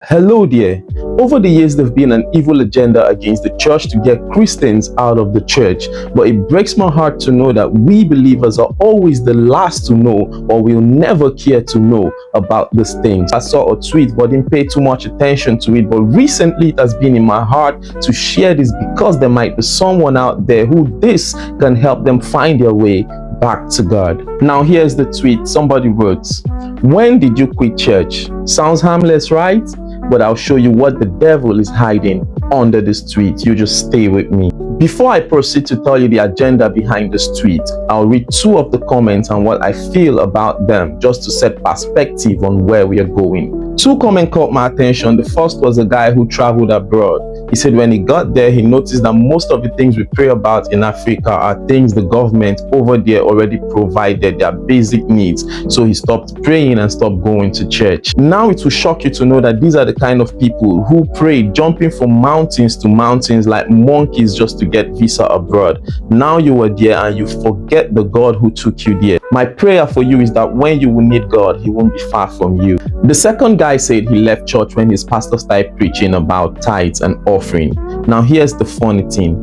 Hello there. Over the years, there's been an evil agenda against the church to get Christians out of the church. But it breaks my heart to know that we believers are always the last to know, or will never care to know about these things. I saw a tweet but didn't pay too much attention to it. But recently, it has been in my heart to share this because there might be someone out there who this can help them find their way back to God. Now, here's the tweet. Somebody wrote, "When did you quit church?" Sounds harmless, right? But I'll show you what the devil is hiding under this tweet. You just stay with me. Before I proceed to tell you the agenda behind this tweet, I'll read two of the comments and what I feel about them, just to set perspective on where we are going. Two comments caught my attention. The first was a guy who traveled abroad. He said when he got there, he noticed that most of the things we pray about in Africa are things the government over there already provided, their basic needs. So he stopped praying and stopped going to church. Now it will shock you to know that these are the kind of people who pray jumping from mountains to mountains like monkeys just to get visa abroad. Now you are there and you forget the God who took you there. My prayer for you is that when you will need God, He won't be far from you. The second guy said he left church when his pastor started preaching about tithes and offering. Now here's the funny thing.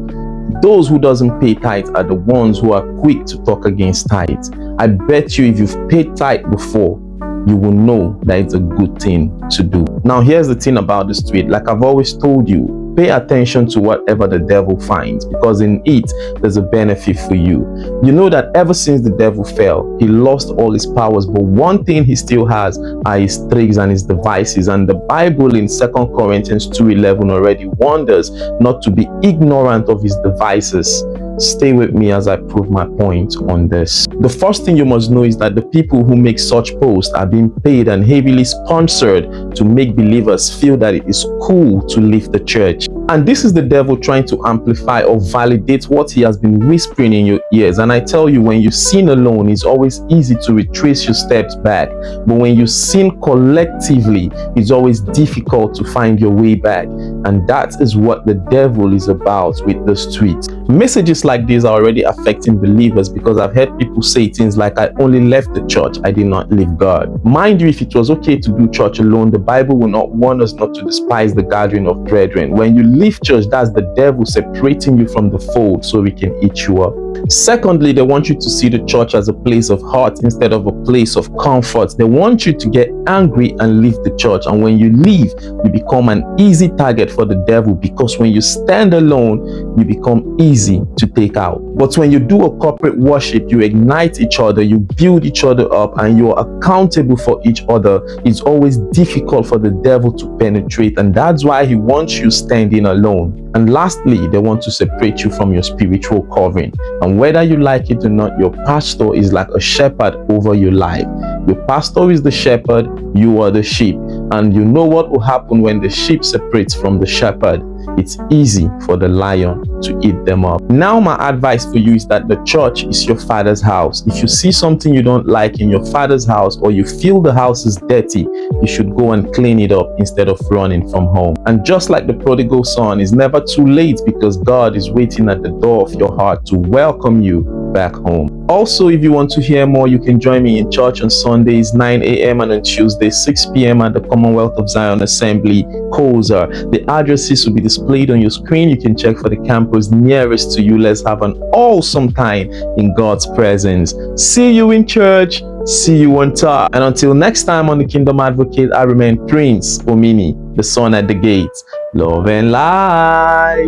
Those who doesn't pay tithes are the ones who are quick to talk against tithes. I bet you if you've paid tithe before, you will know that it's a good thing to do. Now here's the thing about this tweet. Like I've always told you, pay attention to whatever the devil finds, because in it there's a benefit for you. You know that ever since the devil fell, he lost all his powers, but one thing he still has are his tricks and his devices. And the Bible in 2 Corinthians 2:11 already warned us not to be ignorant of his devices. Stay with me as I prove my point on this. The first thing you must know is that the people who make such posts are being paid and heavily sponsored to make believers feel that it is cool to leave the church. And this is the devil trying to amplify or validate what he has been whispering in your ears. And I tell you, when you sin alone, it's always easy to retrace your steps back. But when you sin collectively, it's always difficult to find your way back. And that is what the devil is about with this tweet. Messages like this are already affecting believers, because I've heard people say things like, "I only left the church, I did not leave God." Mind you, if it was okay to do church alone, the Bible will not warn us not to despise the gathering of brethren. When you leave church, that's the devil separating you from the fold so he can eat you up. Secondly, they want you to see the church as a place of hurt instead of a place of comfort. They want you to get angry and leave the church. And when you leave, you become an easy target for the devil, because when you stand alone, you become easy to take out. But when you do a corporate worship, you ignite each other, you build each other up, and you're accountable for each other. It's always difficult for the devil to penetrate, and that's why he wants you standing alone. And lastly, they want to separate you from your spiritual covering. And whether you like it or not, your pastor is like a shepherd over your life. Your pastor is the shepherd, you are the sheep. And you know what will happen when the sheep separates from the shepherd. It's easy for the lion to eat them up. Now my advice for you is that the church is your father's house. If you see something you don't like in your father's house, or you feel the house is dirty, you should go and clean it up instead of running from home. And just like the prodigal son, it's never too late, because God is waiting at the door of your heart to welcome you back home. Also, if you want to hear more, you can join me in church on Sundays 9 a.m. and on Tuesdays 6 p.m. at the Commonwealth of Zion Assembly, Koza. The addresses will be displayed on your screen. You can check for the campus nearest to you. Let's have an awesome time in God's presence. See you in church. See you on top. And until next time on the Kingdom Advocate, I remain Prince Omini, the son at the gates. Love and light.